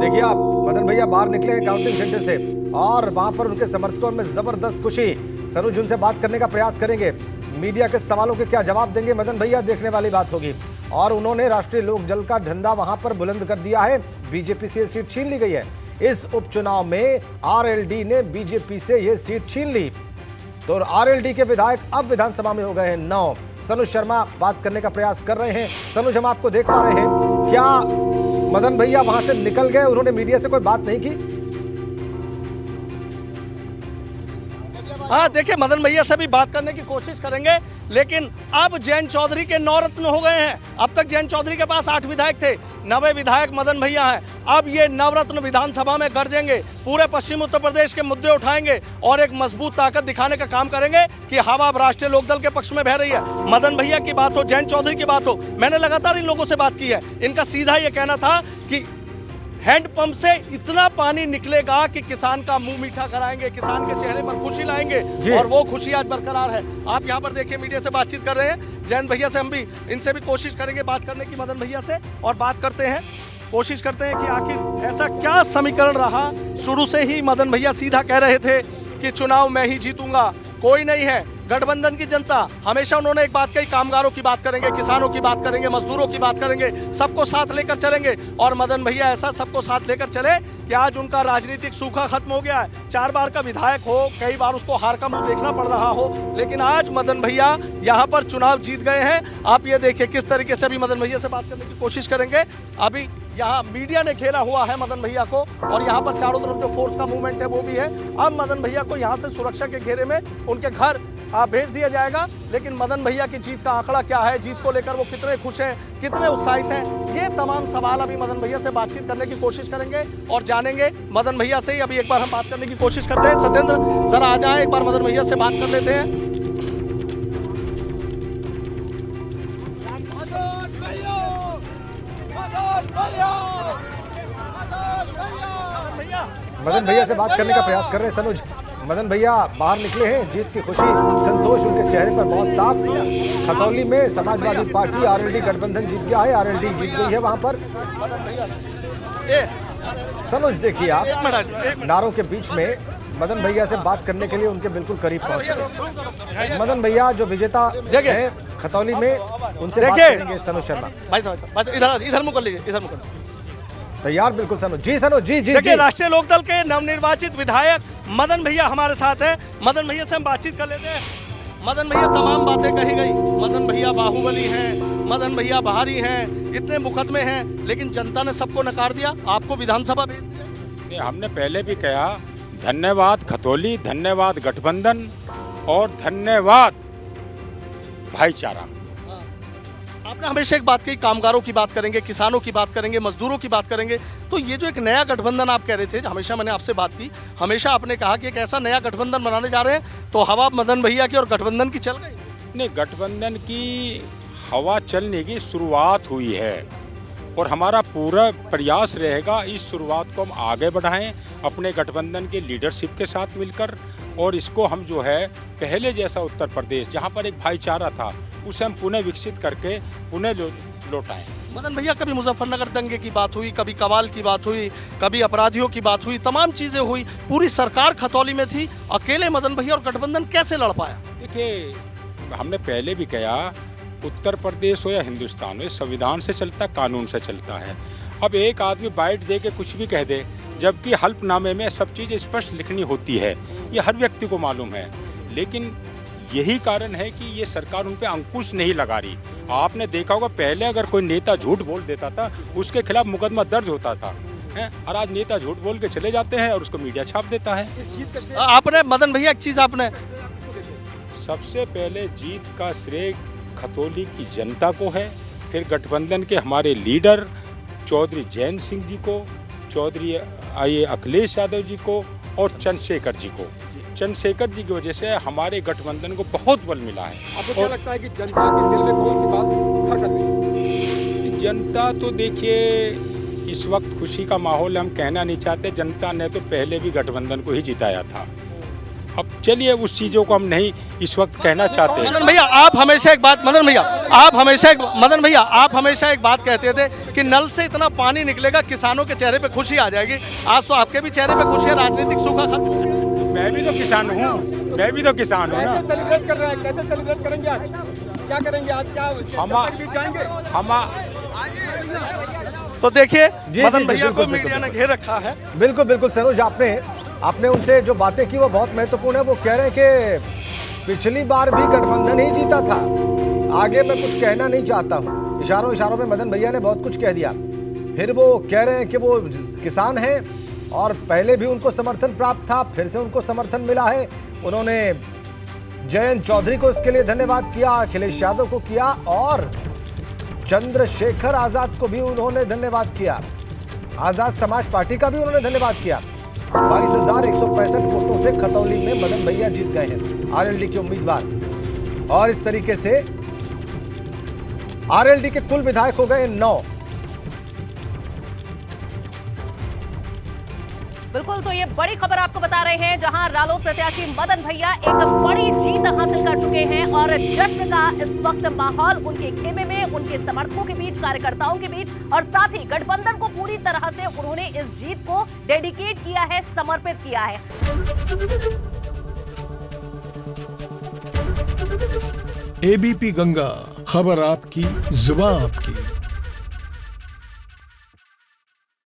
देखिए आप मदन भैया बाहर निकले हैं काउंटिंग सेंटर से और वहां पर उनके समर्थकों में जबरदस्त खुशी। सनोज उनसे बात करने का प्रयास करेंगे, मीडिया के सवालों के क्या जवाब देंगे मदन भैया, देखने वाली बात होगी। और उन्होंने राष्ट्रीय लोकदल का झंडा वहां पर बुलंद कर दिया है। बीजेपी से सीट छीन ली गई है। इस उपचुनाव में आरएलडी ने बीजेपी से यह सीट छीन ली, तो आरएलडी के विधायक अब विधानसभा में हो गए हैं 9। सनुज शर्मा बात करने का प्रयास कर रहे हैं। सनुज, हम आपको देख पा रहे हैं, क्या मदन भैया वहां से निकल गए? उन्होंने मीडिया से कोई बात नहीं की? हाँ, देखिए मदन भैया से भी बात करने की कोशिश करेंगे, लेकिन अब जयंत चौधरी के 9 रत्न हो गए हैं। अब तक जयंत चौधरी के पास 8 विधायक थे, 9वें विधायक मदन भैया हैं। अब ये नवरत्न विधानसभा में गरजेंगे, पूरे पश्चिम उत्तर प्रदेश के मुद्दे उठाएंगे और एक मजबूत ताकत दिखाने का काम करेंगे कि हवा अब राष्ट्रीय लोकदल के पक्ष में बह रही है। मदन भैया की बात हो, जयंत चौधरी की बात हो, मैंने लगातार इन लोगों से बात की है। इनका सीधा ये कहना था कि हैंडपंप से इतना पानी निकलेगा कि किसान का मुंह मीठा कराएंगे, किसान के चेहरे पर खुशी लाएंगे, और वो खुशी आज बरकरार है। आप यहाँ पर देखिए मीडिया से बातचीत कर रहे हैं। जयंत भैया से हम भी इनसे भी कोशिश करेंगे बात करने की, मदन भैया से, और बात करते हैं, कोशिश करते हैं कि आखिर ऐसा क्या समीकरण रहा। शुरू से ही मदन भैया सीधा कह रहे थे कि चुनाव मैं ही जीतूंगा, कोई नहीं है गठबंधन की जनता। हमेशा उन्होंने एक बात कही, कामगारों की बात करेंगे, किसानों की बात करेंगे, मजदूरों की बात करेंगे, सबको साथ लेकर चलेंगे। और मदन भैया ऐसा सबको साथ लेकर चले कि आज उनका राजनीतिक सूखा खत्म हो गया है। 4 बार का विधायक हो, कई बार उसको हार का मुंह देखना पड़ रहा हो, लेकिन आज मदन भैया यहाँ पर चुनाव जीत गए हैं। आप ये देखिए किस तरीके से अभी मदन भैया से बात करने की कोशिश करेंगे। अभी यहाँ मीडिया ने घेरा हुआ है मदन भैया को, और यहाँ पर चारों तरफ जो फोर्स का मूवमेंट है वो भी है। अब मदन भैया को यहाँ से सुरक्षा के घेरे में उनके घर भेज दिया जाएगा। लेकिन मदन भैया की जीत का आंकड़ा क्या है, जीत को लेकर वो कितने खुश हैं, कितने उत्साहित हैं, ये तमाम सवाल अभी मदन भैया से बातचीत करने की कोशिश करेंगे और जानेंगे मदन भैया से ही। अभी एक बार हम बात करने की कोशिश करते हैं। सत्येंद्र जरा आ जाए, एक बार मदन भैया से बात कर लेते हैं। मदन भैया से बात करने का प्रयास कर रहे हैं सनुज। मदन भैया बाहर निकले हैं, जीत की खुशी, संतोष उनके चेहरे पर बहुत साफ। खतौली में समाजवादी पार्टी आरएलडी गठबंधन जीत गया है, आरएलडी जीत गई है वहां पर। सनुज देखिए आप, नारों के बीच में मदन भैया से बात करने के लिए उनके बिल्कुल करीब पहुंचे। मदन भैया जो विजेता जगह है खतौली में, उनसे बात करेंगे सनुज शर्मा। भाई साहब इधर मुँह कर लीजिए, इधर मुँह कर। तैयार बिल्कुल सनुज जी। सनुज जी जी देखिए राष्ट्रीय लोकदल के नवनिर्वाचित विधायक मदन भैया हमारे साथ हैं। मदन भैया से हम बातचीत कर लेते हैं। मदन भैया तमाम बातें कही गई, मदन भैया बाहुबली हैं, मदन भैया बाहरी हैं, इतने मुकदमे हैं, लेकिन जनता ने सबको नकार दिया, आपको विधानसभा भेज दिया। हमने पहले भी कहा धन्यवाद खतौली, धन्यवाद गठबंधन और धन्यवाद भाईचारा। आपने हमेशा एक बात कही, कामगारों की बात करेंगे, किसानों की बात करेंगे, मजदूरों की बात करेंगे। तो ये जो एक नया गठबंधन आप कह रहे थे, हमेशा मैंने आपसे बात की, हमेशा आपने कहा कि एक ऐसा नया गठबंधन बनाने जा रहे हैं, तो हवा मदन भैया की और गठबंधन की चल गई? नहीं, गठबंधन की हवा चलने की शुरुआत हुई है और हमारा पूरा प्रयास रहेगा इस शुरुआत को हम आगे बढ़ाएं अपने गठबंधन के लीडरशिप के साथ मिलकर, और इसको हम जो है पहले जैसा उत्तर प्रदेश जहां पर एक भाईचारा था उसे हम पुनः विकसित करके पुनः लौटाएं। मदन भैया कभी मुजफ्फरनगर दंगे की बात हुई, कभी कवाल की बात हुई, कभी अपराधियों की बात हुई, तमाम चीजें हुई, पूरी सरकार खतौली में थी, अकेले मदन भैया और गठबंधन कैसे लड़ पाया? देखिए हमने पहले भी कहा उत्तर प्रदेश हो या हिंदुस्तान हो, ये संविधान से चलता, कानून से चलता है। अब एक आदमी बाइट दे के कुछ भी कह दे, जबकि हल्फनामे में सब चीज़ स्पष्ट लिखनी होती है, ये हर व्यक्ति को मालूम है। लेकिन यही कारण है कि ये सरकार उन पे अंकुश नहीं लगा रही। आपने देखा होगा पहले अगर कोई नेता झूठ बोल देता था उसके खिलाफ मुकदमा दर्ज होता था, और आज नेता झूठ बोल के चले जाते हैं और उसको मीडिया छाप देता है। आपने मदन भैया एक चीज़ आपने सबसे पहले जीत का श्रेय खतौली की जनता को है, फिर गठबंधन के हमारे लीडर चौधरी जयंत सिंह जी को, चौधरी अखिलेश यादव जी को और चंद्रशेखर जी को। चंद्रशेखर जी की वजह से हमारे गठबंधन को बहुत बल मिला है। आपको क्या लगता है कि जनता के दिल में कौन सी बात घर कर गई? जनता तो देखिए इस वक्त खुशी का माहौल हम कहना नहीं चाहते, जनता ने तो पहले भी गठबंधन को ही जिताया था। अब चलिए उस चीज़ों को हम नहीं इस वक्त कहना चाहते। मदन भैया आप हमेशा एक बात कहते थे कि नल से इतना पानी निकलेगा किसानों के चेहरे पे खुशी आ जाएगी। आज तो आपके भी चेहरे पे खुशी है, राजनीतिक सूखा खत्म है। मैं भी तो किसान हूँ ना। कैसे सेलिब्रेट कर रहे हैं, कैसे सेलिब्रेट करेंगे आज, क्या करेंगे आज, क्या जाएंगे हम? तो देखिए जी, मदन जी, भैया को बिल्कुल, मीडिया ने घेर रखा है। बिल्कुल बिल्कुल सरोज, आपने उनसे जो बातें की वो बहुत महत्वपूर्ण है। वो कह रहे हैं कि पिछली बार भी गठबंधन ही जीता था, आगे मैं कुछ कहना नहीं चाहता हूँ। इशारों में मदन भैया ने बहुत कुछ कह दिया। फिर वो कह रहे हैं कि वो किसान हैं और पहले भी उनको समर्थन प्राप्त था, फिर से उनको समर्थन मिला है। उन्होंने जयंत चौधरी को इसके लिए धन्यवाद किया, अखिलेश यादव को किया और चंद्रशेखर आजाद को भी उन्होंने धन्यवाद किया। आजाद समाज पार्टी का भी उन्होंने धन्यवाद किया। 22,165 वोटों से खतौली में मदन भैया जीत गए हैं, आरएलडी के उम्मीदवार। और इस तरीके से आरएलडी के कुल विधायक हो गए 9। बिल्कुल, तो ये बड़ी खबर आपको बता रहे हैं, जहां रालोद प्रत्याशी मदन भैया एक बड़ी जीत हासिल कर चुके हैं और जश्न का इस वक्त माहौल उनके खेमे में, उनके समर्थकों के बीच, कार्यकर्ताओं के बीच और साथ ही गठबंधन को पूरी तरह से उन्होंने इस जीत को डेडिकेट किया है, समर्पित किया है। एबीपी गंगा, खबर आपकी, जुबान आपकी।